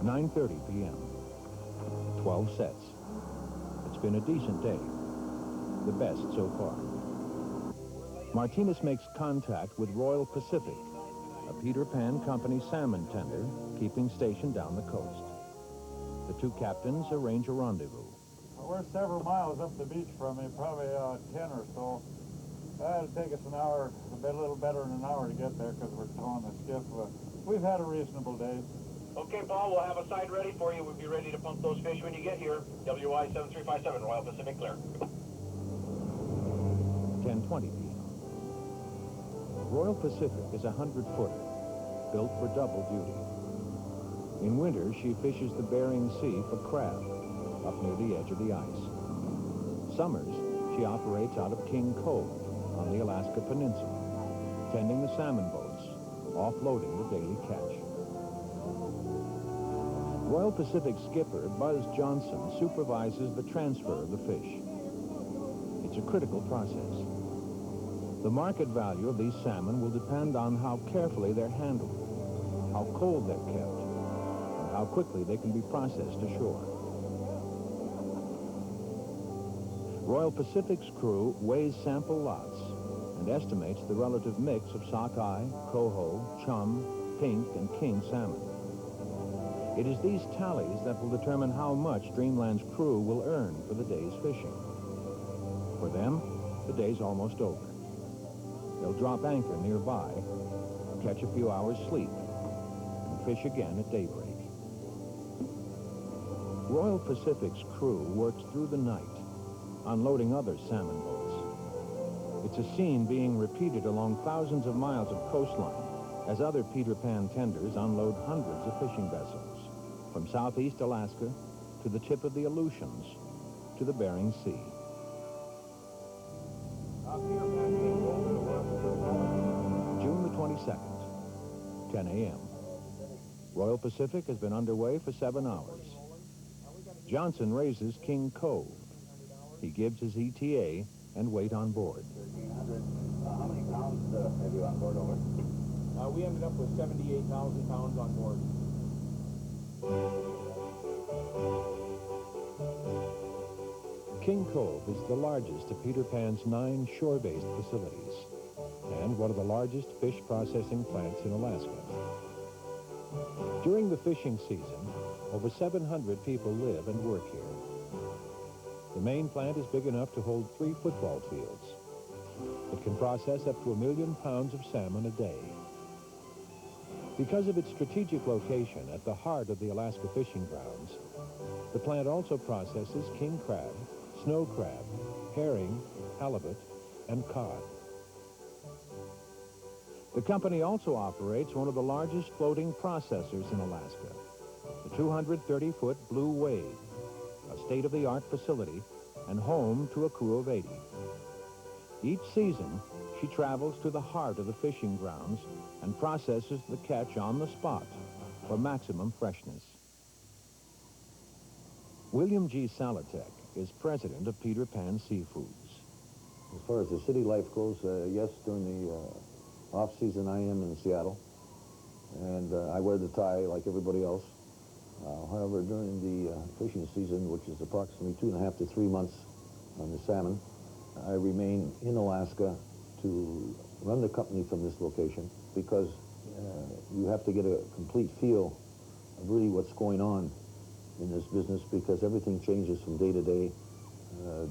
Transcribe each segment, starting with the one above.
9:30 p.m. 12 sets. It's been a decent day. The best so far. Martinis makes contact with Royal Pacific, a Peter Pan Company salmon tender keeping station down the coast. The two captains arrange a rendezvous. We're several miles up the beach from it, probably 10 or so. It'll take us an hour, a little better than an hour to get there because we're towing the skiff. We've had a reasonable day. Okay, Paul, we'll have a side ready for you. We'll be ready to pump those fish when you get here. WI 7357, Royal Pacific clear. 10:20 p.m. Royal Pacific is a 100-footer, built for double duty. In winter, she fishes the Bering Sea for crab, up near the edge of the ice. Summers, she operates out of King Cove on the Alaska Peninsula, tending the salmon boats, offloading the daily catch. Royal Pacific skipper Buzz Johnson supervises the transfer of the fish. It's a critical process. The market value of these salmon will depend on how carefully they're handled, how cold they're kept, and how quickly they can be processed ashore. Royal Pacific's crew weighs sample lots and estimates the relative mix of sockeye, coho, chum, pink, and king salmon. It is these tallies that will determine how much Dreamland's crew will earn for the day's fishing. For them, the day's almost over. They'll drop anchor nearby, catch a few hours' sleep, and fish again at daybreak. Royal Pacific's crew works through the night, unloading other salmon boats. It's a scene being repeated along thousands of miles of coastline as other Peter Pan tenders unload hundreds of fishing vessels, from southeast Alaska to the tip of the Aleutians to the Bering Sea. June the 22nd, 10 a.m. Royal Pacific has been underway for 7 hours. Johnson raises King Cove. He gives his ETA and weight on board. How many pounds have you on board over? We ended up with 78,000 pounds on board. King Cove is the largest of Peter Pan's 9 shore-based facilities and one of the largest fish processing plants in Alaska. During the fishing season, over 700 people live and work here. The main plant is big enough to hold 3 football fields. It can process up to 1 million pounds of salmon a day. Because of its strategic location at the heart of the Alaska fishing grounds, the plant also processes king crab, snow crab, herring, halibut, and cod. The company also operates one of the largest floating processors in Alaska, the 230-foot Blue Wave, a state-of-the-art facility and home to a crew of 80. Each season, she travels to the heart of the fishing grounds and processes the catch on the spot for maximum freshness. William G. Salatek is president of Peter Pan Seafoods. As far as the city life goes, yes, during the off-season I am in Seattle, and I wear the tie like everybody else. However, during the fishing season, which is approximately 2.5 to 3 months on the salmon, I remain in Alaska to run the company from this location because you have to get a complete feel of really what's going on in this business because everything changes from day to day.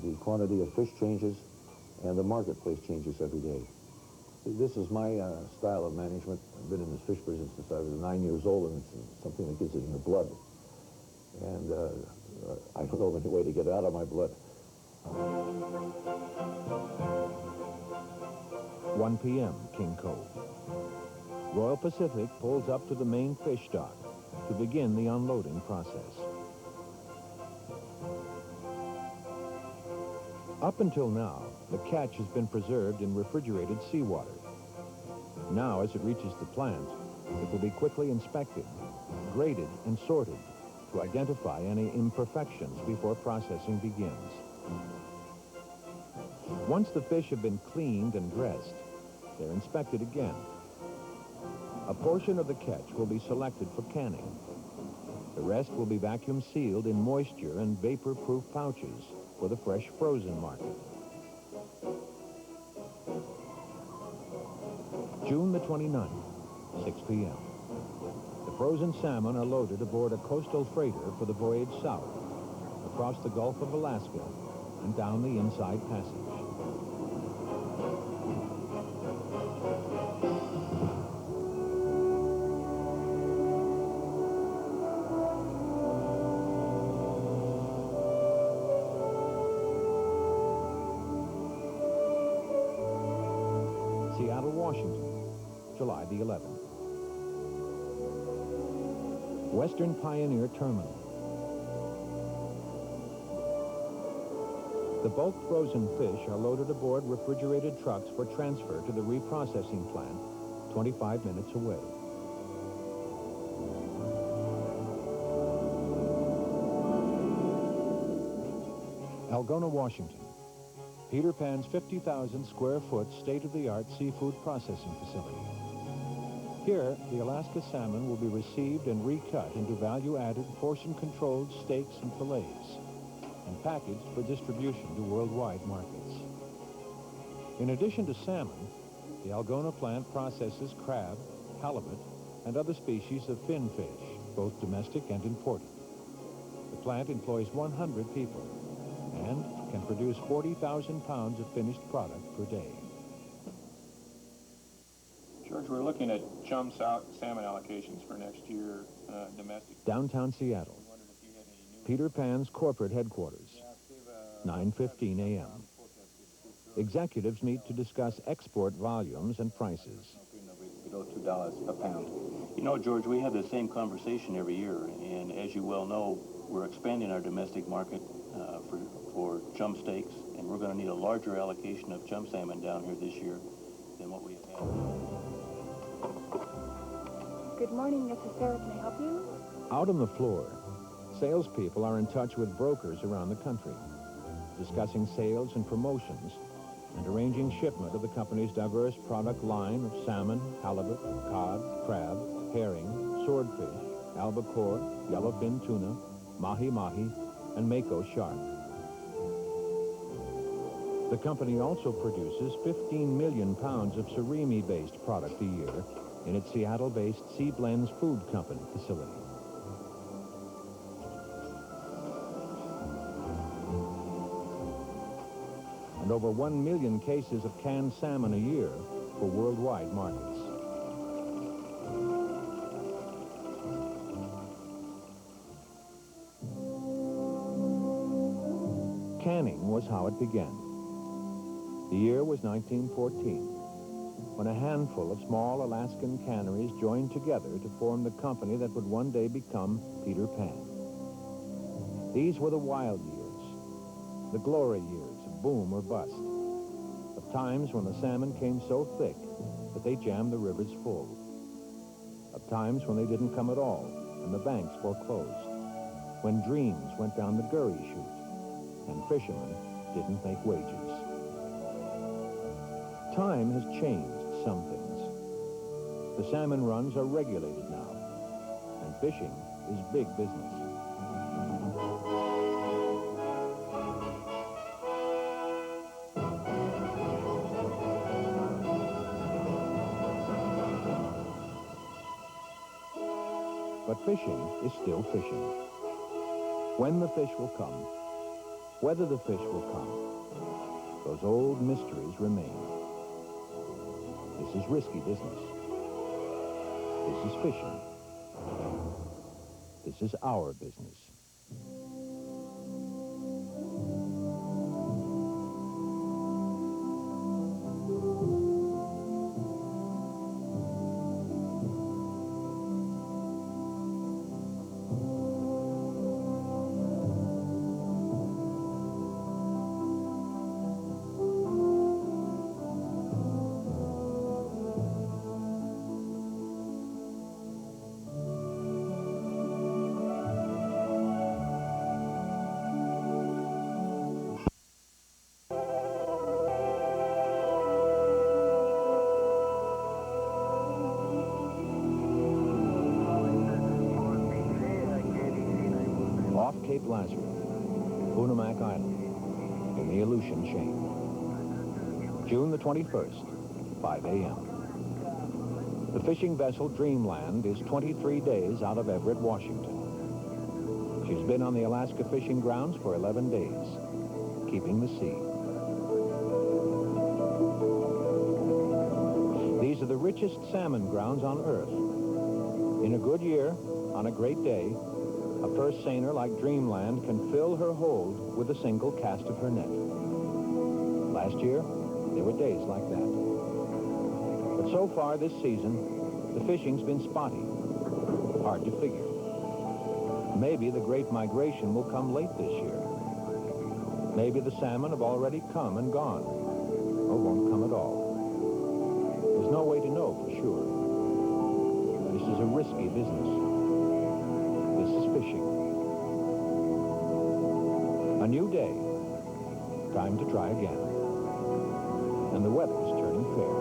The quantity of fish changes and the marketplace changes every day. This is my style of management. I've been in this fish business since I was 9 years old, and it's something that gets it in the blood. And I don't know of any way to get it out of my blood. 1 p.m., King Cove. Royal Pacific pulls up to the main fish dock to begin the unloading process. Up until now, the catch has been preserved in refrigerated seawater. Now, as it reaches the plant, it will be quickly inspected, graded, and sorted to identify any imperfections before processing begins. Once the fish have been cleaned and dressed, they're inspected again. A portion of the catch will be selected for canning. The rest will be vacuum sealed in moisture and vapor-proof pouches for the fresh frozen market. June the 29th, 6 p.m. The frozen salmon are loaded aboard a coastal freighter for the voyage south, across the Gulf of Alaska and down the Inside Passage. Seattle, Washington, July the 11th. Western Pioneer Terminal. The bulk frozen fish are loaded aboard refrigerated trucks for transfer to the reprocessing plant 25 minutes away. Algona, Washington. Peter Pan's 50,000 square foot state-of-the-art seafood processing facility. Here, the Alaska salmon will be received and recut into value-added, portion-controlled steaks and fillets, and packaged for distribution to worldwide markets. In addition to salmon, the Algona plant processes crab, halibut, and other species of fin fish, both domestic and imported. The plant employs 100 people and can produce 40,000 pounds of finished product per day. George, we're looking at chum salmon allocations for next year, domestic. Downtown Seattle. Peter Pan's corporate headquarters, 9:15 a.m. Executives meet to discuss export volumes and prices. Below $2 a pound. You know, George, we have the same conversation every year, and as you well know, we're expanding our domestic market for chum steaks, and we're going to need a larger allocation of chum salmon down here this year than what we have had. Good morning, this is Sarah. Can I help you? Out on the floor, salespeople are in touch with brokers around the country, discussing sales and promotions, and arranging shipment of the company's diverse product line of salmon, halibut, cod, crab, herring, swordfish, albacore, yellowfin tuna, mahi-mahi, and mako shark. The company also produces 15 million pounds of surimi-based product a year in its Seattle-based Sea Blends Food Company facility. And over 1 million cases of canned salmon a year for worldwide markets. Canning was how it began. The year was 1914, when a handful of small Alaskan canneries joined together to form the company that would one day become Peter Pan. These were the wild years, the glory years of boom or bust, of times when the salmon came so thick that they jammed the rivers full, of times when they didn't come at all and the banks foreclosed, when dreams went down the gurry chute and fishermen didn't make wages. Time has changed some things. The salmon runs are regulated now, and fishing is big business. But fishing is still fishing. When the fish will come, whether the fish will come, those old mysteries remain. This is risky business. This is fishing. This is our business. Cape Lazare, Unamac Island, in the Aleutian Chain. June the 21st, 5 a.m. The fishing vessel Dreamland is 23 days out of Everett, Washington. She's been on the Alaska fishing grounds for 11 days, keeping the sea. These are the richest salmon grounds on Earth. In a good year, on a great day, a purse seiner like Dreamland can fill her hold with a single cast of her net. Last year, there were days like that. But so far this season, the fishing's been spotty, hard to figure. Maybe the great migration will come late this year. Maybe the salmon have already come and gone, or won't come at all. There's no way to know for sure. This is a risky business. This is fishing. A new day. Time to try again. And the weather's turning fair.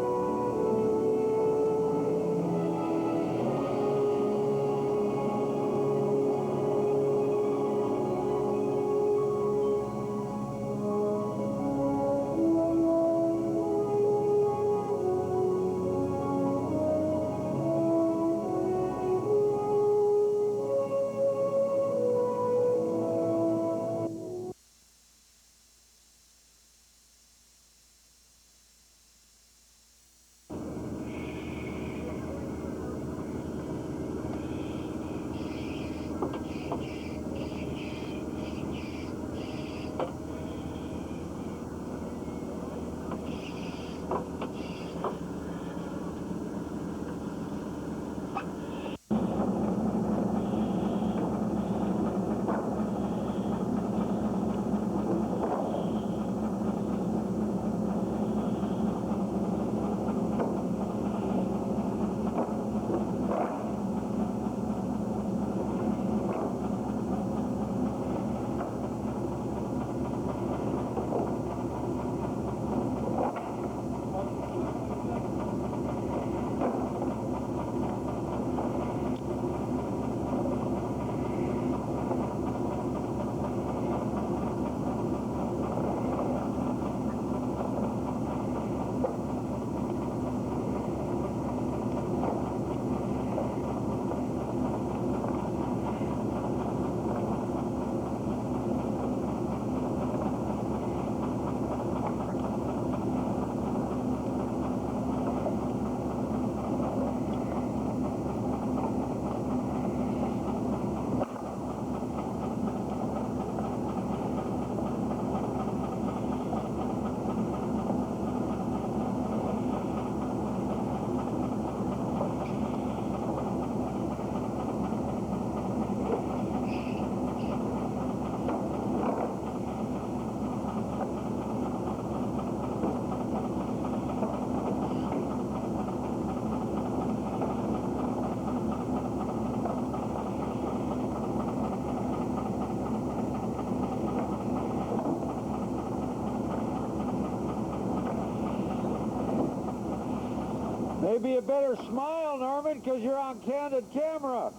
Maybe you better smile, Norman, because you're on candid camera.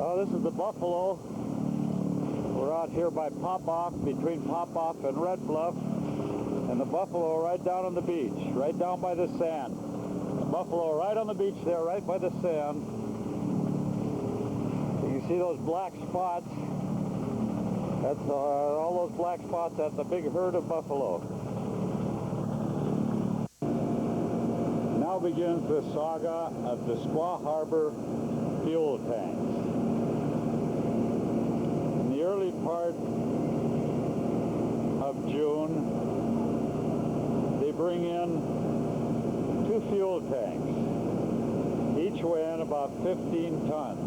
Oh, this is the Buffalo. We're out here by Popoff, between Popoff and Red Bluff, and the Buffalo right down on the beach, right down by the sand. The Buffalo right on the beach there, right by the sand. You can see those black spots. That's all those black spots. That's a big herd of buffalo. Now begins the saga of the Squaw Harbor fuel tanks. Early part of June, they bring in 2 fuel tanks, each weighing about 15 tons.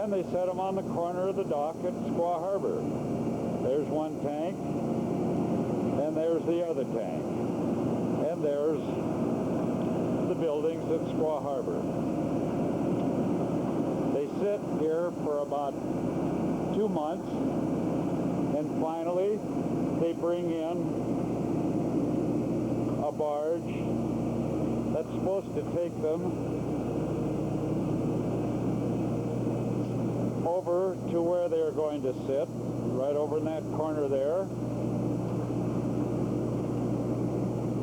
And they set them on the corner of the dock at Squaw Harbor. There's one tank, and there's the other tank. And there's the buildings at Squaw Harbor. They sit here for about 2 months, and finally they bring in a barge that's supposed to take them over to where they're going to sit, right over in that corner there,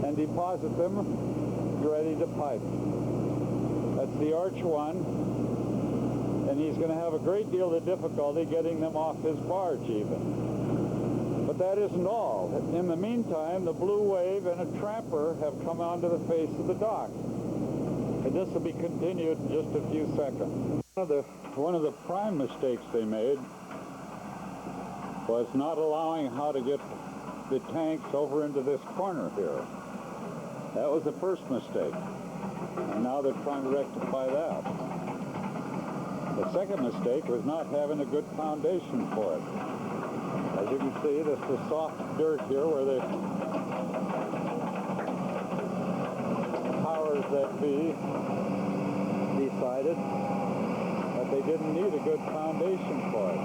and deposit them ready to pipe. That's the Arch 1, and he's going to have a great deal of difficulty getting them off his barge even. But that isn't all. In the meantime, the Blue Wave and a tramper have come onto the face of the dock. And this will be continued in just a few seconds. One of the prime mistakes they made was not allowing how to get the tanks over into this corner here. That was the first mistake. And now they're trying to rectify that. The second mistake was not having a good foundation for it. As you can see, this is soft dirt here where the powers that be decided that they didn't need a good foundation for it.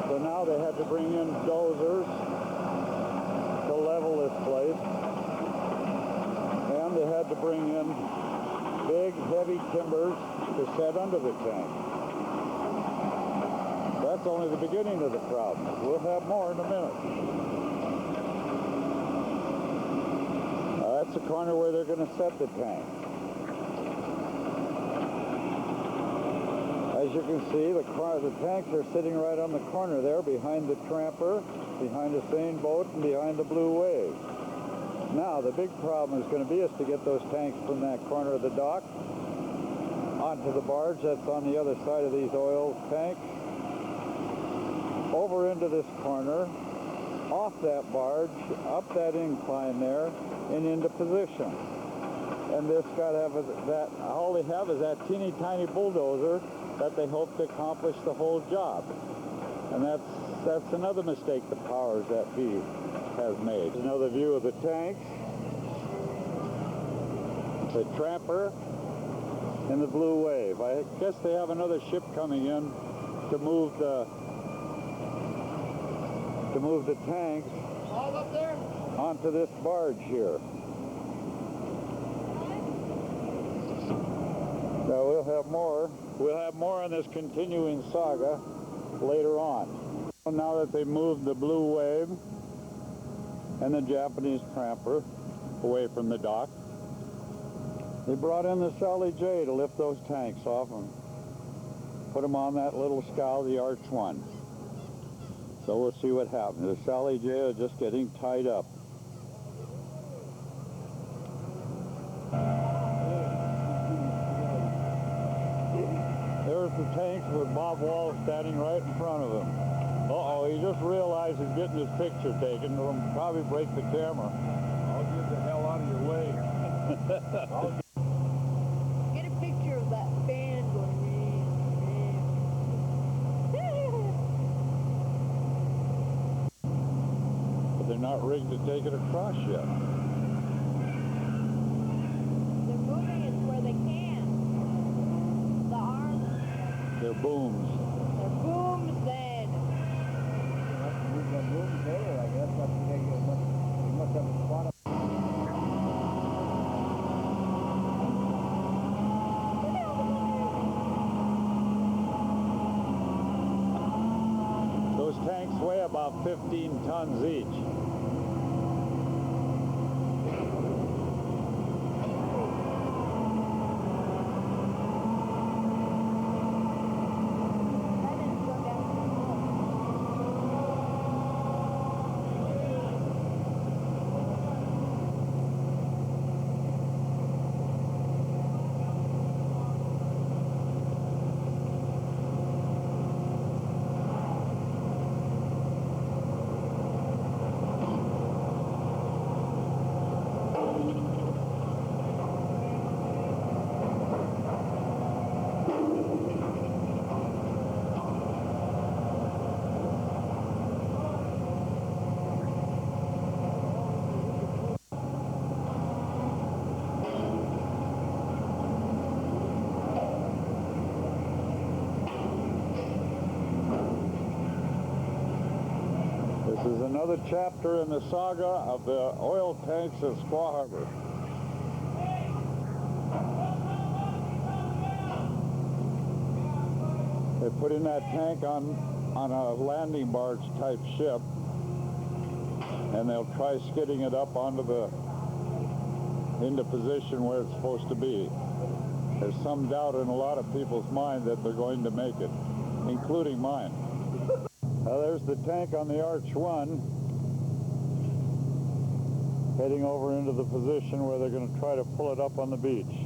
So now they had to bring in dozers to level this place, and they had to bring in big, heavy timbers to set under the tank. That's only the beginning of the problem. We'll have more in a minute. That's the corner where they're going to set the tank. As you can see, the tanks are sitting right on the corner there, behind the tramper, behind the seine boat, and behind the Blue Wave. Now, the big problem is going to be to get those tanks from that corner of the dock onto the barge that's on the other side of these oil tanks, over into this corner, off that barge, up that incline there, and into position. And this got to have that, all they have is that teeny tiny bulldozer that they hope to accomplish the whole job. And that's another mistake the powers that be has made. Another view of the tanks, the tramper, and the Blue Wave. I guess they have another ship coming in to move the tanks all up there onto this barge here. Now we'll have more. We'll have more on this continuing saga later on. Now that they've moved the Blue Wave and the Japanese tramper away from the dock, they brought in the Sally J to lift those tanks off and put them on that little scow, the Arch 1. So we'll see what happens. The Sally J are just getting tied up. There's the tanks with Bob Wall standing right in front of him. Uh-oh, he just realized he's getting his picture taken. He'll probably break the camera. I'll get the hell out of your way. Get a picture of that band going. But they're not rigged to take it across yet. They're moving it where they can. The arms. They're booms. They're booms then. Move that boom there, I guess. That's what they must have a spot up. Those tanks weigh about 15 tons each. This is another chapter in the saga of the oil tanks at Squaw Harbor. They put in that tank on a landing barge type ship, and they'll try skidding it up into position where it's supposed to be. There's some doubt in a lot of people's mind that they're going to make it, including mine. Now there's the tank on the Arch 1, heading over into the position where they're going to try to pull it up on the beach.